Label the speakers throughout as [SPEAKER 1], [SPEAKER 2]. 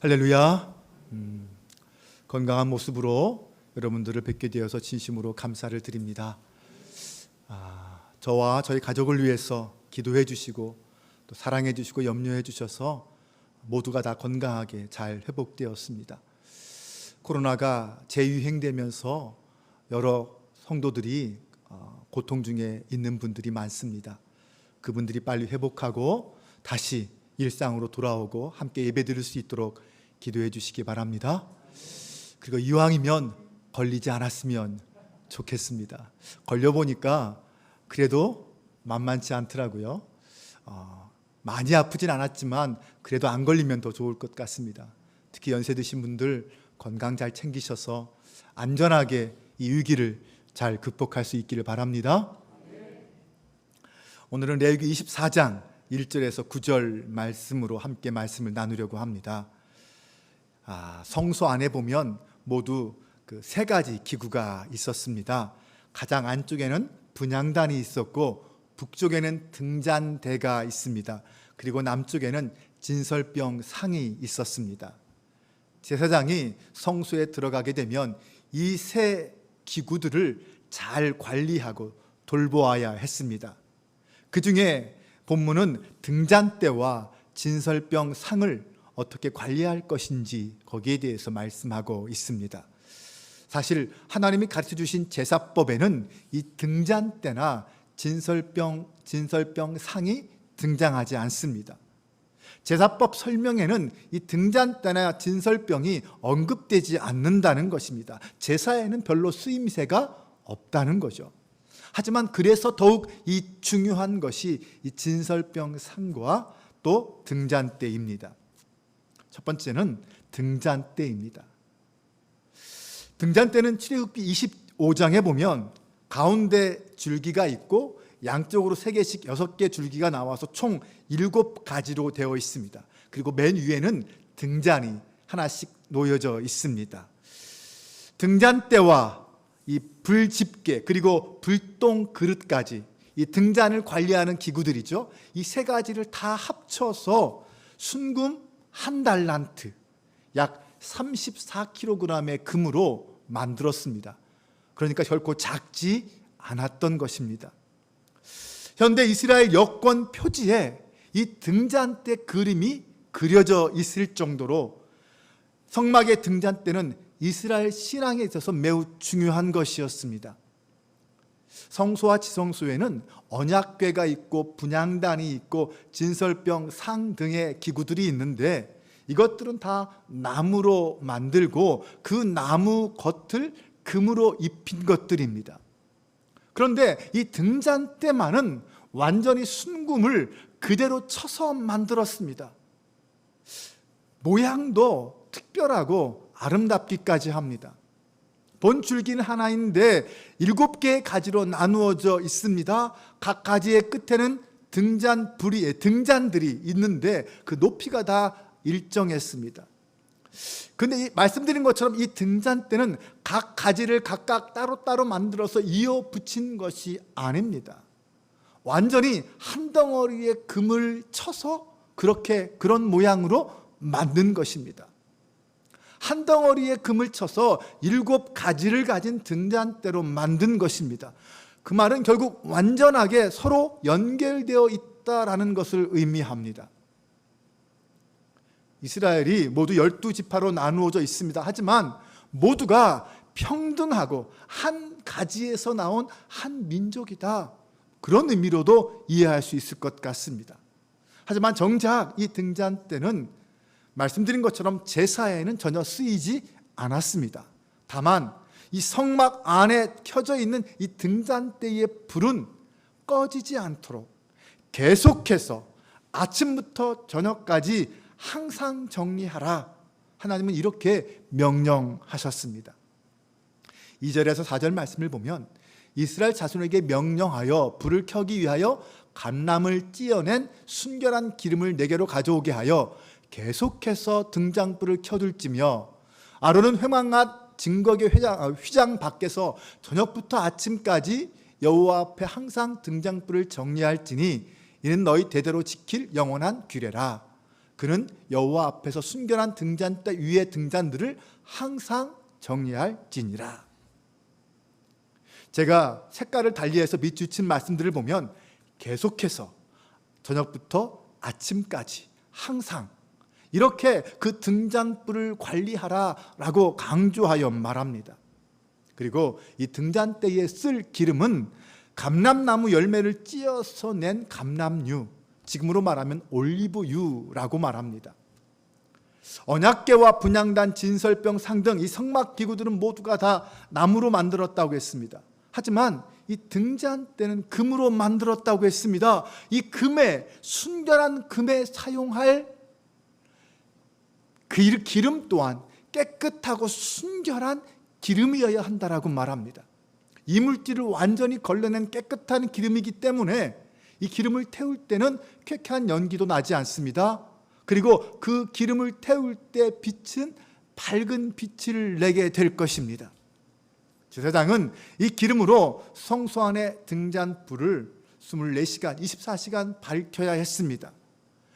[SPEAKER 1] 할렐루야. 건강한 모습으로 여러분들을 뵙게 되어서 진심으로 감사를 드립니다. 저와 저희 가족을 위해서 기도해 주시고 또 사랑해 주시고 염려해 주셔서 모두가 다 건강하게 잘 회복되었습니다. 코로나가 재유행되면서 여러 성도들이 고통 중에 있는 분들이 많습니다. 그분들이 빨리 회복하고 다시 일상으로 돌아오고 함께 예배드릴 수 있도록 기도해 주시기 바랍니다. 그리고 이왕이면 걸리지 않았으면 좋겠습니다. 걸려보니까 그래도 만만치 않더라고요. 많이 아프진 않았지만 그래도 안 걸리면 더 좋을 것 같습니다. 특히 연세 드신 분들 건강 잘 챙기셔서 안전하게 이 위기를 잘 극복할 수 있기를 바랍니다. 오늘은 레위기 24장 1절에서 9절 말씀으로 함께 말씀을 나누려고 합니다. 성소 안에 보면 모두 그 세 가지 기구가 있었습니다. 가장 안쪽에는 분향단이 있었고 북쪽에는 등잔대가 있습니다. 그리고 남쪽에는 진설병 상이 있었습니다. 제사장이 성소에 들어가게 되면 이 세 기구들을 잘 관리하고 돌보아야 했습니다. 그 중에 본문은 등잔대와 진설병 상을 어떻게 관리할 것인지 거기에 대해서 말씀하고 있습니다. 사실 하나님이 가르쳐 주신 제사법에는 이 등잔대나 진설병 상이 등장하지 않습니다. 제사법 설명에는 이 등잔대나 진설병이 언급되지 않는다는 것입니다. 제사에는 별로 쓰임새가 없다는 거죠. 하지만 그래서 더욱 이 중요한 것이 이 진설병 상과 또 등잔대입니다. 첫 번째는 등잔대입니다. 등잔대는 출애굽기 25장에 보면 가운데 줄기가 있고 양쪽으로 3개씩 6개 줄기가 나와서 총 7가지로 되어 있습니다. 그리고 맨 위에는 등잔이 하나씩 놓여져 있습니다. 등잔대와 이 불집게 그리고 불똥 그릇까지 이 등잔을 관리하는 기구들이죠. 이 3가지를 다 합쳐서 순금 1달란트 약 34kg의 금으로 만들었습니다. 그러니까 결코 작지 않았던 것입니다. 현대 이스라엘 여권 표지에 이 등잔대 그림이 그려져 있을 정도로 성막의 등잔대는 이스라엘 신앙에 있어서 매우 중요한 것이었습니다. 성소와 지성소에는 언약궤가 있고 분향단이 있고 진설병 상 등의 기구들이 있는데 이것들은 다 나무로 만들고 그 나무 겉을 금으로 입힌 것들입니다. 그런데 이 등잔대만은 완전히 순금을 그대로 쳐서 만들었습니다. 모양도 특별하고 아름답기까지 합니다. 본 줄기는 하나인데 7개의 가지로 나누어져 있습니다. 각 가지의 끝에는 등잔들이 있는데 그 높이가 다 일정했습니다. 근데 말씀드린 것처럼 이 등잔대는 각 가지를 각각 따로따로 만들어서 이어 붙인 것이 아닙니다. 완전히 한 덩어리의 금을 쳐서 그런 모양으로 만든 것입니다. 한 덩어리의 금을 쳐서 7가지를 가진 등잔대로 만든 것입니다. 그 말은 결국 완전하게 서로 연결되어 있다라는 것을 의미합니다. 이스라엘이 모두 12지파로 나누어져 있습니다. 하지만 모두가 평등하고 한 가지에서 나온 한 민족이다. 그런 의미로도 이해할 수 있을 것 같습니다. 하지만 정작 이 등잔대는 말씀드린 것처럼 제사에는 전혀 쓰이지 않았습니다. 다만 이 성막 안에 켜져 있는 이 등잔대의 불은 꺼지지 않도록 계속해서 아침부터 저녁까지 항상 정리하라. 하나님은 이렇게 명령하셨습니다. 2절에서 4절 말씀을 보면 이스라엘 자손에게 명령하여 불을 켜기 위하여 감람을 찧어낸 순결한 기름을 내게로 가져오게 하여 계속해서 등잔불을 켜둘지며 아론은 회막앗 증거계 휘장 밖에서 저녁부터 아침까지 여호와 앞에 항상 등잔불을 정리할지니 이는 너희 대대로 지킬 영원한 규례라. 그는 여호와 앞에서 순결한 등잔대 위의 등잔들을 항상 정리할지니라. 제가 색깔을 달리해서 밑줄친 말씀들을 보면 계속해서 저녁부터 아침까지 항상 이렇게 그 등잔불을 관리하라라고 강조하여 말합니다. 그리고 이 등잔대에 쓸 기름은 감람나무 열매를 찧어서 낸 감람유, 지금으로 말하면 올리브유라고 말합니다. 언약궤와 분향단, 진설병, 상 등 이 성막 기구들은 모두가 다 나무로 만들었다고 했습니다. 하지만 이 등잔대는 금으로 만들었다고 했습니다. 이 금에, 순결한 금에 사용할 그 기름 또한 깨끗하고 순결한 기름이어야 한다라고 말합니다. 이물질을 완전히 걸러낸 깨끗한 기름이기 때문에 이 기름을 태울 때는 쾌쾌한 연기도 나지 않습니다. 그리고 그 기름을 태울 때 빛은 밝은 빛을 내게 될 것입니다. 제사장은 이 기름으로 성소 안의 등잔불을 24시간, 24시간 밝혀야 했습니다.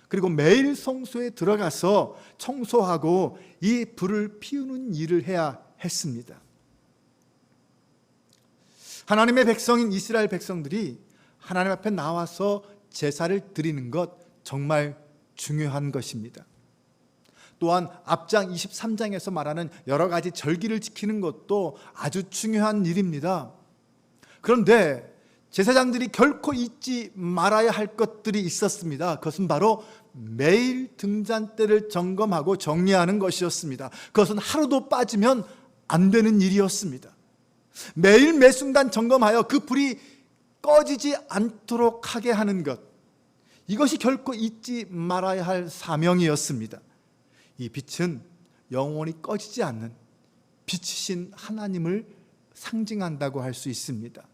[SPEAKER 1] 그리고 매일 성소에 들어가서 청소하고 이 불을 피우는 일을 해야 했습니다. 하나님의 백성인 이스라엘 백성들이 하나님 앞에 나와서 제사를 드리는 것 정말 중요한 것입니다. 또한 앞장 23장에서 말하는 여러 가지 절기를 지키는 것도 아주 중요한 일입니다. 그런데 제사장들이 결코 잊지 말아야 할 것들이 있었습니다. 그것은 바로 매일 등잔대를 점검하고 정리하는 것이었습니다. 그것은 하루도 빠지면 안 되는 일이었습니다. 매일 매 순간 점검하여 그 불이 꺼지지 않도록 하게 하는 것, 이것이 결코 잊지 말아야 할 사명이었습니다. 이 빛은 영원히 꺼지지 않는 빛이신 하나님을 상징한다고 할 수 있습니다.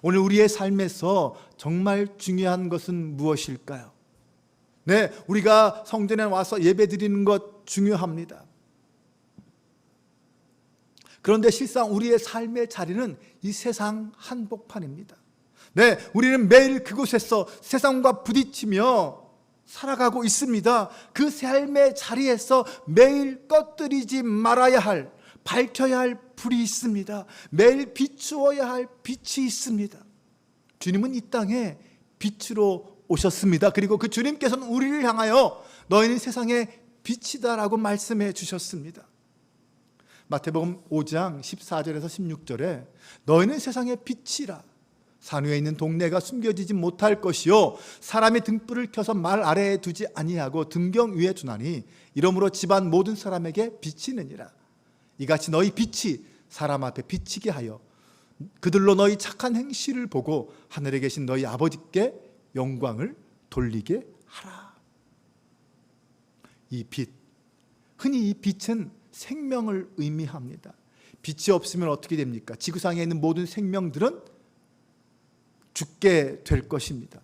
[SPEAKER 1] 오늘 우리의 삶에서 정말 중요한 것은 무엇일까요? 네, 우리가 성전에 와서 예배 드리는 것 중요합니다. 그런데 실상 우리의 삶의 자리는 이 세상 한복판입니다. 네, 우리는 매일 그곳에서 세상과 부딪히며 살아가고 있습니다. 그 삶의 자리에서 매일 꺼뜨리지 말아야 할, 밝혀야 할 불이 있습니다. 매일 비추어야 할 빛이 있습니다. 주님은 이 땅에 빛으로 오셨습니다. 그리고 그 주님께서는 우리를 향하여 너희는 세상의 빛이다라고 말씀해 주셨습니다. 마태복음 5장 14절에서 16절에 너희는 세상의 빛이라. 산 위에 있는 동네가 숨겨지지 못할 것이요 사람이 등불을 켜서 말 아래에 두지 아니하고 등경 위에 두나니 이러므로 집안 모든 사람에게 비치느니라. 이같이 너희 빛이 사람 앞에 비치게 하여 그들로 너희 착한 행실을 보고 하늘에 계신 너희 아버지께 영광을 돌리게 하라. 이 빛, 흔히 이 빛은 생명을 의미합니다. 빛이 없으면 어떻게 됩니까? 지구상에 있는 모든 생명들은 죽게 될 것입니다.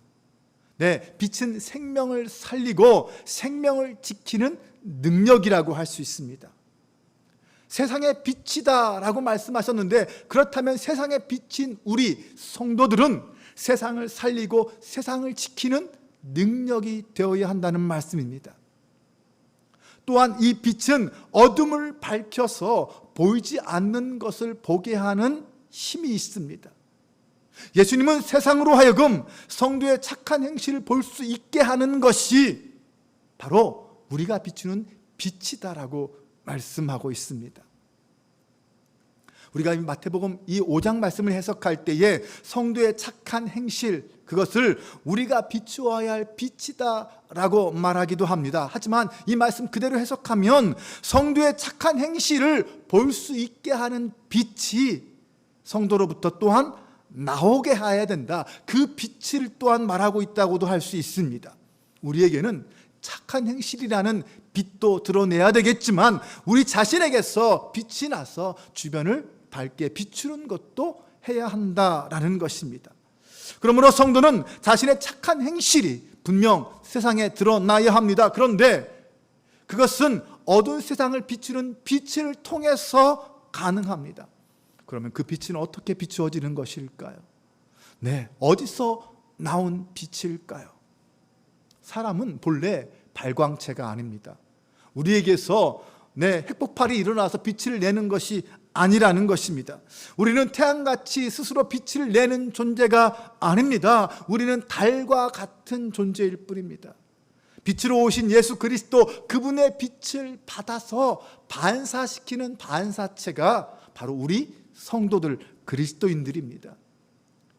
[SPEAKER 1] 네, 빛은 생명을 살리고 생명을 지키는 능력이라고 할 수 있습니다. 세상의 빛이다라고 말씀하셨는데, 그렇다면 세상의 빛인 우리 성도들은 세상을 살리고 세상을 지키는 능력이 되어야 한다는 말씀입니다. 또한 이 빛은 어둠을 밝혀서 보이지 않는 것을 보게 하는 힘이 있습니다. 예수님은 세상으로 하여금 성도의 착한 행실을 볼 수 있게 하는 것이 바로 우리가 비추는 빛이다라고 말씀하고 있습니다. 우리가 마태복음 이 5장 말씀을 해석할 때에 성도의 착한 행실, 그것을 우리가 비추어야 할 빛이다라고 말하기도 합니다. 하지만 이 말씀 그대로 해석하면 성도의 착한 행실을 볼 수 있게 하는 빛이 성도로부터 또한 나오게 해야 된다. 그 빛을 또한 말하고 있다고도 할 수 있습니다. 우리에게는 착한 행실이라는 빛도 드러내야 되겠지만 우리 자신에게서 빛이 나서 주변을 밝게 비추는 것도 해야 한다라는 것입니다. 그러므로 성도는 자신의 착한 행실이 분명 세상에 드러나야 합니다. 그런데 그것은 어두운 세상을 비추는 빛을 통해서 가능합니다. 그러면 그 빛은 어떻게 비추어지는 것일까요? 네, 어디서 나온 빛일까요? 사람은 본래 발광체가 아닙니다. 우리에게서 핵폭발이 일어나서 빛을 내는 것이 아니라는 것입니다. 우리는 태양같이 스스로 빛을 내는 존재가 아닙니다. 우리는 달과 같은 존재일 뿐입니다. 빛으로 오신 예수 그리스도, 그분의 빛을 받아서 반사시키는 반사체가 바로 우리 성도들, 그리스도인들입니다.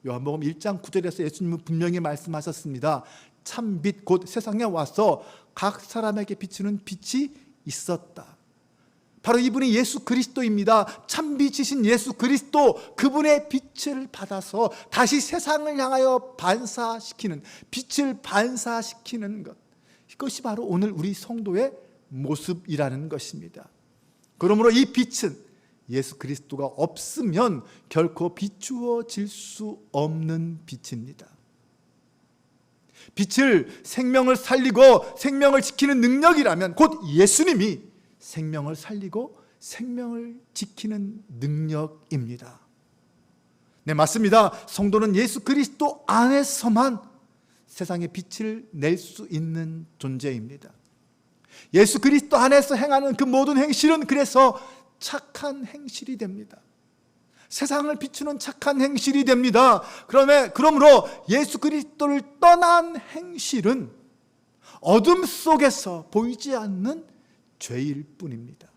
[SPEAKER 1] 요한복음 1장 9절에서 예수님은 분명히 말씀하셨습니다. 참빛 곧 세상에 와서 각 사람에게 비추는 빛이 있었다. 바로 이분이 예수 그리스도입니다. 참빛이신 예수 그리스도, 그분의 빛을 받아서 다시 세상을 향하여 반사시키는, 빛을 반사시키는 것, 이것이 바로 오늘 우리 성도의 모습이라는 것입니다. 그러므로 이 빛은 예수 그리스도가 없으면 결코 비추어질 수 없는 빛입니다. 빛을 생명을 살리고 생명을 지키는 능력이라면 곧 예수님이 생명을 살리고 생명을 지키는 능력입니다. 네, 맞습니다. 성도는 예수 그리스도 안에서만 세상에 빛을 낼 수 있는 존재입니다. 예수 그리스도 안에서 행하는 그 모든 행실은 그래서 착한 행실이 됩니다. 세상을 비추는 착한 행실이 됩니다. 그러므로 예수 그리스도를 떠난 행실은 어둠 속에서 보이지 않는 죄일 뿐입니다.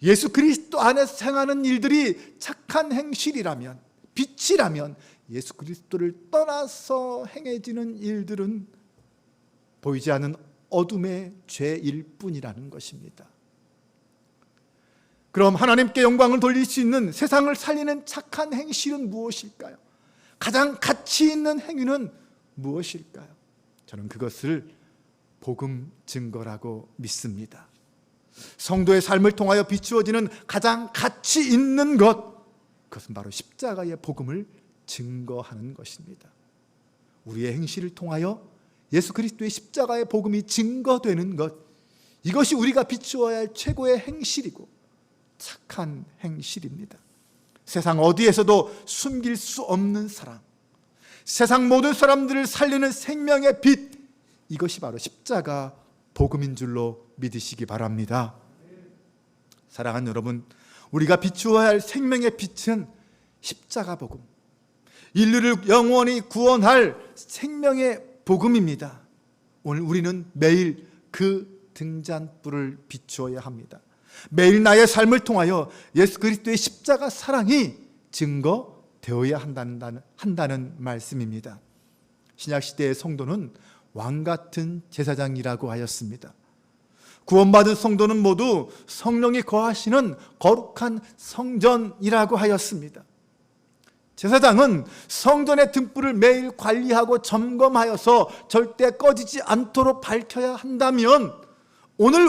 [SPEAKER 1] 예수 그리스도 안에서 행하는 일들이 착한 행실이라면, 빛이라면 예수 그리스도를 떠나서 행해지는 일들은 보이지 않는 어둠의 죄일 뿐이라는 것입니다. 그럼 하나님께 영광을 돌릴 수 있는, 세상을 살리는 착한 행실은 무엇일까요? 가장 가치 있는 행위는 무엇일까요? 저는 그것을 복음 증거라고 믿습니다. 성도의 삶을 통하여 비추어지는 가장 가치 있는 것, 그것은 바로 십자가의 복음을 증거하는 것입니다. 우리의 행실을 통하여 예수 그리스도의 십자가의 복음이 증거되는 것, 이것이 우리가 비추어야 할 최고의 행실이고 착한 행실입니다. 세상 어디에서도 숨길 수 없는 사랑, 세상 모든 사람들을 살리는 생명의 빛, 이것이 바로 십자가 복음인 줄로 믿으시기 바랍니다. 사랑하는 여러분, 우리가 비추어야 할 생명의 빛은 십자가 복음, 인류를 영원히 구원할 생명의 복음입니다. 오늘 우리는 매일 그 등잔불을 비추어야 합니다. 매일 나의 삶을 통하여 예수 그리스도의 십자가 사랑이 증거되어야 한다는 말씀입니다. 신약시대의 성도는 왕같은 제사장이라고 하였습니다. 구원받은 성도는 모두 성령이 거하시는 거룩한 성전이라고 하였습니다. 제사장은 성전의 등불을 매일 관리하고 점검하여서 절대 꺼지지 않도록 밝혀야 한다면, 오늘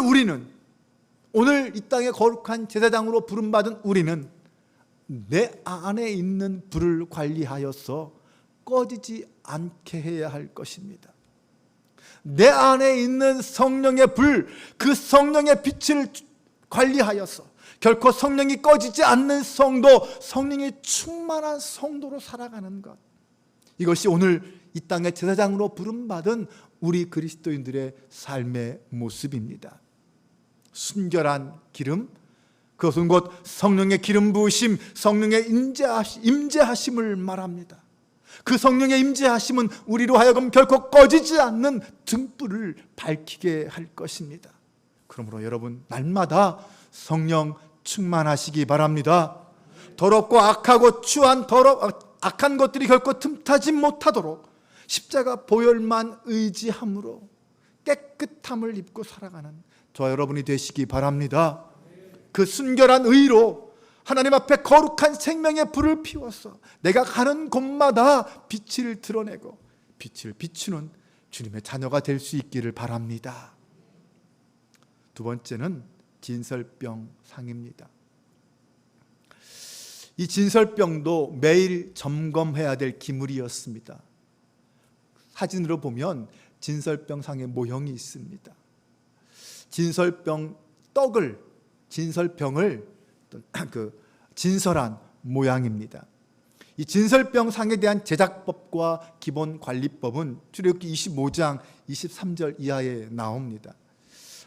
[SPEAKER 1] 이 땅의 거룩한 제사장으로 부름받은 우리는 내 안에 있는 불을 관리하여서 꺼지지 않게 해야 할 것입니다. 내 안에 있는 성령의 불, 그 성령의 빛을 관리하여서 결코 성령이 꺼지지 않는 성도, 성령이 충만한 성도로 살아가는 것, 이것이 오늘 이 땅의 제사장으로 부름받은 우리 그리스도인들의 삶의 모습입니다. 순결한 기름, 그것은 곧 성령의 기름 부으심, 성령의 임재하심을 말합니다. 그 성령의 임재하심은 우리로 하여금 결코 꺼지지 않는 등불을 밝히게 할 것입니다. 그러므로 여러분, 날마다 성령 충만하시기 바랍니다. 더럽고 악하고 추한 악한 것들이 결코 틈타지 못하도록 십자가 보혈만 의지함으로 깨끗함을 입고 살아가는 저와 여러분이 되시기 바랍니다. 그 순결한 의로 하나님 앞에 거룩한 생명의 불을 피워서 내가 가는 곳마다 빛을 드러내고 빛을 비추는 주님의 자녀가 될 수 있기를 바랍니다. 두 번째는 진설병상입니다. 이 진설병도 매일 점검해야 될 기물이었습니다. 사진으로 보면 진설병상의 모형이 있습니다. 진설병을 진설한 모양입니다. 이 진설병상에 대한 제작법과 기본 관리법은 출애굽기 25장 23절 이하에 나옵니다.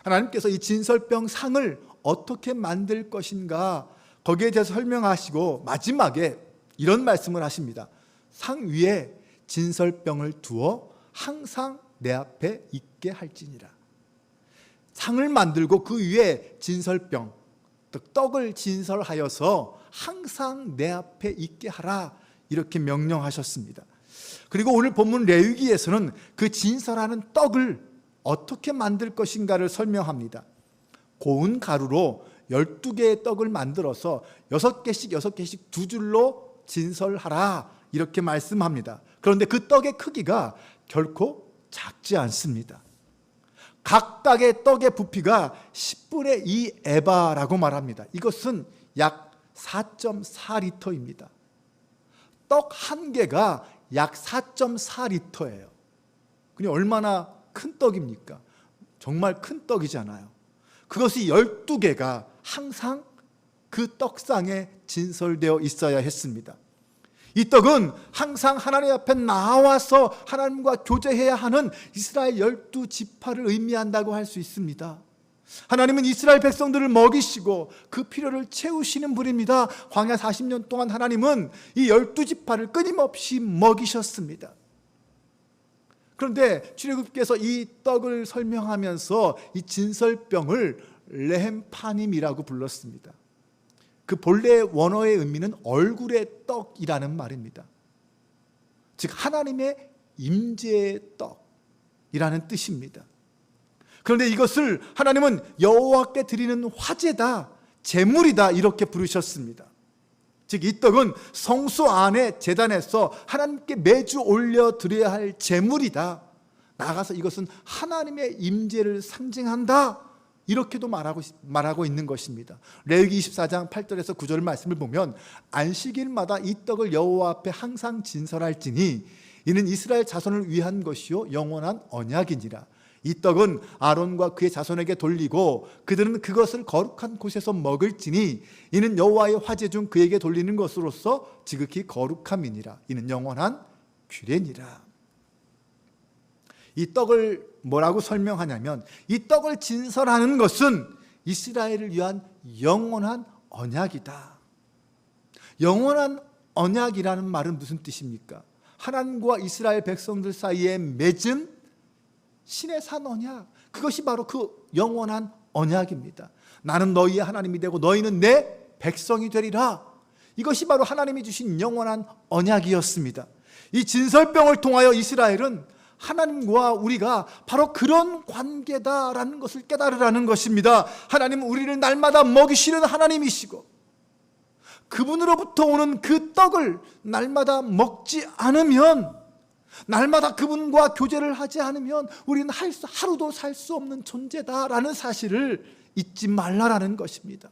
[SPEAKER 1] 하나님께서 이 진설병 상을 어떻게 만들 것인가 거기에 대해서 설명하시고 마지막에 이런 말씀을 하십니다. 상 위에 진설병을 두어 항상 내 앞에 있게 할지니라. 상을 만들고 그 위에 진설병, 떡을 진설하여서 항상 내 앞에 있게 하라, 이렇게 명령하셨습니다. 그리고 오늘 본문 레위기에서는 그 진설하는 떡을 어떻게 만들 것인가를 설명합니다. 고운 가루로 12개의 떡을 만들어서 6개씩 두 줄로 진설하라, 이렇게 말씀합니다. 그런데 그 떡의 크기가 결코 작지 않습니다. 각각의 떡의 부피가 10분의 2 에바라고 말합니다. 이것은 약 4.4리터입니다. 떡 한 개가 약 4.4리터예요. 그게 얼마나 큰 떡입니까? 정말 큰 떡이잖아요. 그것이 12개가 항상 그 떡상에 진설되어 있어야 했습니다. 이 떡은 항상 하나님 앞에 나와서 하나님과 교제해야 하는 이스라엘 12지파를 의미한다고 할 수 있습니다. 하나님은 이스라엘 백성들을 먹이시고 그 필요를 채우시는 분입니다. 광야 40년 동안 하나님은 이 12지파를 끊임없이 먹이셨습니다. 그런데 출애굽께서 이 떡을 설명하면서 이 진설병을 레헴파님이라고 불렀습니다. 그 본래의 원어의 의미는 얼굴의 떡이라는 말입니다. 즉 하나님의 임재의 떡이라는 뜻입니다. 그런데 이것을 하나님은 여호와께 드리는 화제다, 제물이다, 이렇게 부르셨습니다. 즉 이 떡은 성소 안에 제단에서 하나님께 매주 올려드려야 할 제물이다, 나아가서 이것은 하나님의 임재를 상징한다, 이렇게도 말하고 있는 것입니다. 레위기 24장 8절에서 9절 말씀을 보면 안식일마다 이 떡을 여호와 앞에 항상 진설할지니 이는 이스라엘 자손을 위한 것이요 영원한 언약이니라. 이 떡은 아론과 그의 자손에게 돌리고 그들은 그것을 거룩한 곳에서 먹을지니 이는 여호와의 화제 중 그에게 돌리는 것으로서 지극히 거룩함이니라. 이는 영원한 규례니라. 이 떡을 뭐라고 설명하냐면 이 떡을 진설하는 것은 이스라엘을 위한 영원한 언약이다. 영원한 언약이라는 말은 무슨 뜻입니까? 하나님과 이스라엘 백성들 사이에 맺은 신의 산 언약, 그것이 바로 그 영원한 언약입니다. 나는 너희의 하나님이 되고 너희는 내 백성이 되리라. 이것이 바로 하나님이 주신 영원한 언약이었습니다. 이 진설병을 통하여 이스라엘은 하나님과 우리가 바로 그런 관계다라는 것을 깨달으라는 것입니다. 하나님은 우리를 날마다 먹이시는 하나님이시고 그분으로부터 오는 그 떡을 날마다 먹지 않으면, 날마다 그분과 교제를 하지 않으면 우리는 하루도 살 수 없는 존재다라는 사실을 잊지 말라라는 것입니다.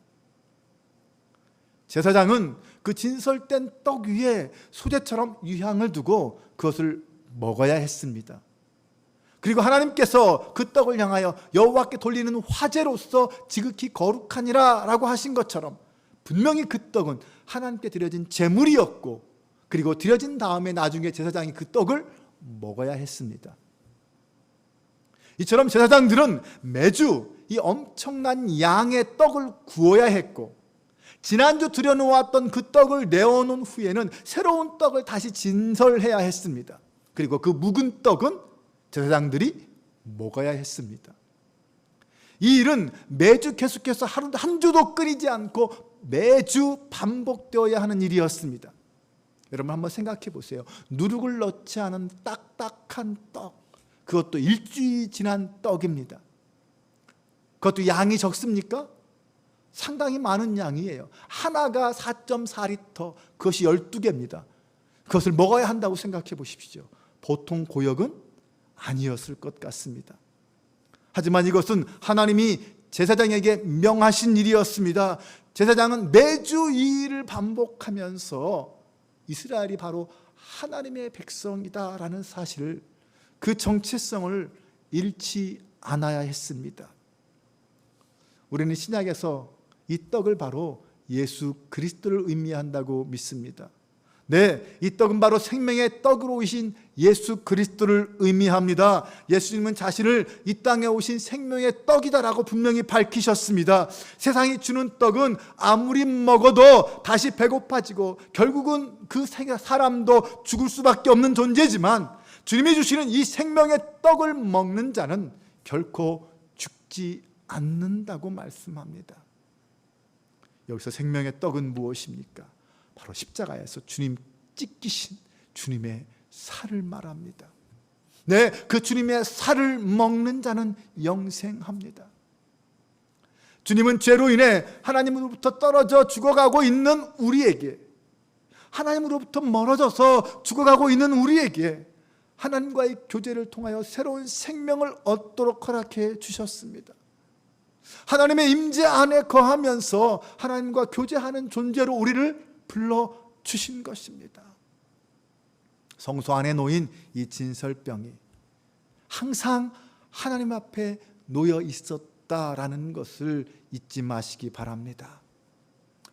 [SPEAKER 1] 제사장은 그 진설된 떡 위에 소재처럼 유향을 두고 그것을 먹어야 했습니다. 그리고 하나님께서 그 떡을 향하여 여호와께 돌리는 화제로서 지극히 거룩하니라 라고 하신 것처럼 분명히 그 떡은 하나님께 드려진 제물이었고, 그리고 드려진 다음에 나중에 제사장이 그 떡을 먹어야 했습니다. 이처럼 제사장들은 매주 이 엄청난 양의 떡을 구워야 했고, 지난주 들여놓았던 그 떡을 내어놓은 후에는 새로운 떡을 다시 진설해야 했습니다. 그리고 그 묵은 떡은 제사장들이 먹어야 했습니다. 이 일은 매주 계속해서 한 주도 끊이지 않고 매주 반복되어야 하는 일이었습니다. 여러분 한번 생각해 보세요. 누룩을 넣지 않은 딱딱한 떡, 그것도 일주일 지난 떡입니다. 그것도 양이 적습니까? 상당히 많은 양이에요. 하나가 4.4리터, 그것이 12개입니다. 그것을 먹어야 한다고 생각해 보십시오. 보통 고역은 아니었을 것 같습니다. 하지만 이것은 하나님이 제사장에게 명하신 일이었습니다. 제사장은 매주 이 일을 반복하면서 이스라엘이 바로 하나님의 백성이다라는 사실을, 그 정체성을 잃지 않아야 했습니다. 우리는 신약에서 이 떡을 바로 예수 그리스도를 의미한다고 믿습니다. 네, 이 떡은 바로 생명의 떡으로 오신 예수 그리스도를 의미합니다. 예수님은 자신을 이 땅에 오신 생명의 떡이다라고 분명히 밝히셨습니다. 세상이 주는 떡은 아무리 먹어도 다시 배고파지고 결국은 그 사람도 죽을 수밖에 없는 존재지만, 주님이 주시는 이 생명의 떡을 먹는 자는 결코 죽지 않는다고 말씀합니다. 여기서 생명의 떡은 무엇입니까? 바로 십자가에서 주님 찢기신 주님의 살을 말합니다. 네, 그 주님의 살을 먹는 자는 영생합니다. 주님은 죄로 인해 하나님으로부터 떨어져 죽어가고 있는 우리에게, 하나님으로부터 멀어져서 죽어가고 있는 우리에게 하나님과의 교제를 통하여 새로운 생명을 얻도록 허락해 주셨습니다. 하나님의 임재 안에 거하면서 하나님과 교제하는 존재로 우리를 불러주신 것입니다. 성소 안에 놓인 이 진설병이 항상 하나님 앞에 놓여 있었다라는 것을 잊지 마시기 바랍니다.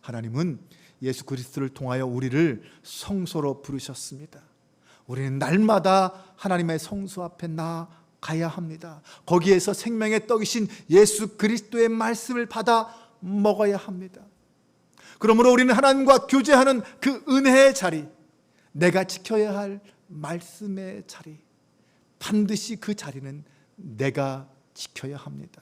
[SPEAKER 1] 하나님은 예수 그리스도를 통하여 우리를 성소로 부르셨습니다. 우리는 날마다 하나님의 성소 앞에 나아가야 합니다. 거기에서 생명의 떡이신 예수 그리스도의 말씀을 받아 먹어야 합니다. 그러므로 우리는 하나님과 교제하는 그 은혜의 자리, 내가 지켜야 할 말씀의 자리, 반드시 그 자리는 내가 지켜야 합니다.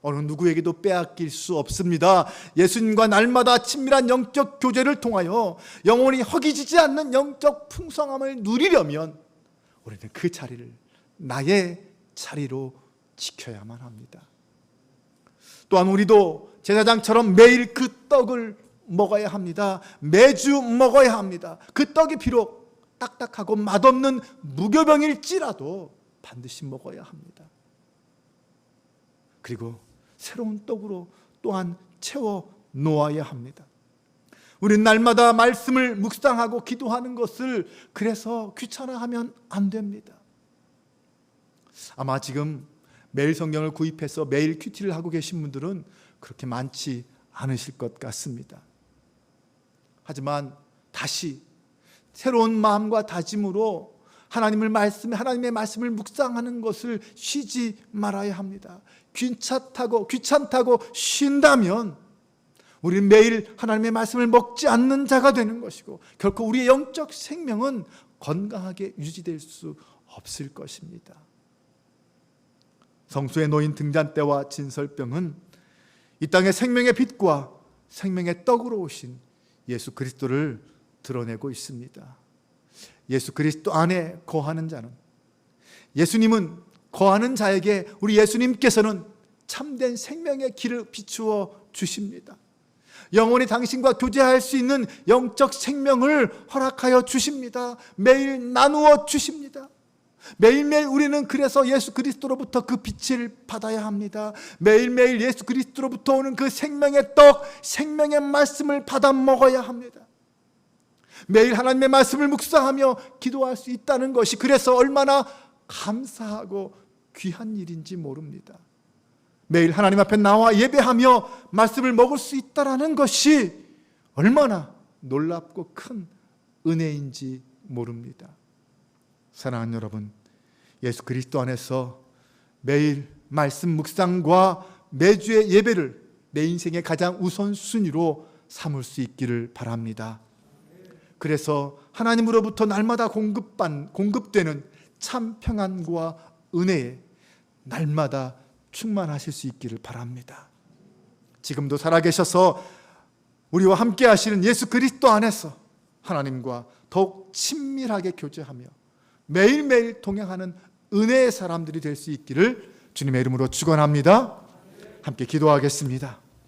[SPEAKER 1] 어느 누구에게도 빼앗길 수 없습니다. 예수님과 날마다 친밀한 영적 교제를 통하여 영원히 허기지지 않는 영적 풍성함을 누리려면 우리는 그 자리를 나의 자리로 지켜야만 합니다. 또한 우리도 제사장처럼 매일 그 떡을 먹어야 합니다. 매주 먹어야 합니다. 그 떡이 비록 딱딱하고 맛없는 무교병일지라도 반드시 먹어야 합니다. 그리고 새로운 떡으로 또한 채워 놓아야 합니다. 우리는 날마다 말씀을 묵상하고 기도하는 것을 그래서 귀찮아하면 안 됩니다. 아마 지금 매일 성경을 구입해서 매일 큐티를 하고 계신 분들은 그렇게 많지 않으실 것 같습니다. 하지만 다시 새로운 마음과 다짐으로 하나님의 말씀을 묵상하는 것을 쉬지 말아야 합니다. 귀찮다고 쉰다면 우리는 매일 하나님의 말씀을 먹지 않는 자가 되는 것이고 결코 우리의 영적 생명은 건강하게 유지될 수 없을 것입니다. 성소에 놓인 등잔대와 진설병은 이 땅의 생명의 빛과 생명의 떡으로 오신 예수 그리스도를 드러내고 있습니다. 예수 그리스도 안에 거하는 자는, 예수님은 거하는 자에게 우리 예수님께서는 참된 생명의 길을 비추어 주십니다. 영원히 당신과 교제할 수 있는 영적 생명을 허락하여 주십니다. 매일 나누어 주십니다. 매일매일 우리는 그래서 예수 그리스도로부터 그 빛을 받아야 합니다. 매일매일 예수 그리스도로부터 오는 그 생명의 떡, 생명의 말씀을 받아 먹어야 합니다. 매일 하나님의 말씀을 묵상하며 기도할 수 있다는 것이 그래서 얼마나 감사하고 귀한 일인지 모릅니다. 매일 하나님 앞에 나와 예배하며 말씀을 먹을 수 있다는 것이 얼마나 놀랍고 큰 은혜인지 모릅니다. 사랑하는 여러분, 예수 그리스도 안에서 매일 말씀 묵상과 매주의 예배를 내 인생의 가장 우선순위로 삼을 수 있기를 바랍니다. 그래서 하나님으로부터 날마다 공급되는 참 평안과 은혜에 날마다 충만하실 수 있기를 바랍니다. 지금도 살아계셔서 우리와 함께 하시는 예수 그리스도 안에서 하나님과 더욱 친밀하게 교제하며 매일매일 동행하는 은혜의 사람들이 될 수 있기를 주님의 이름으로 축원합니다. 함께 기도하겠습니다.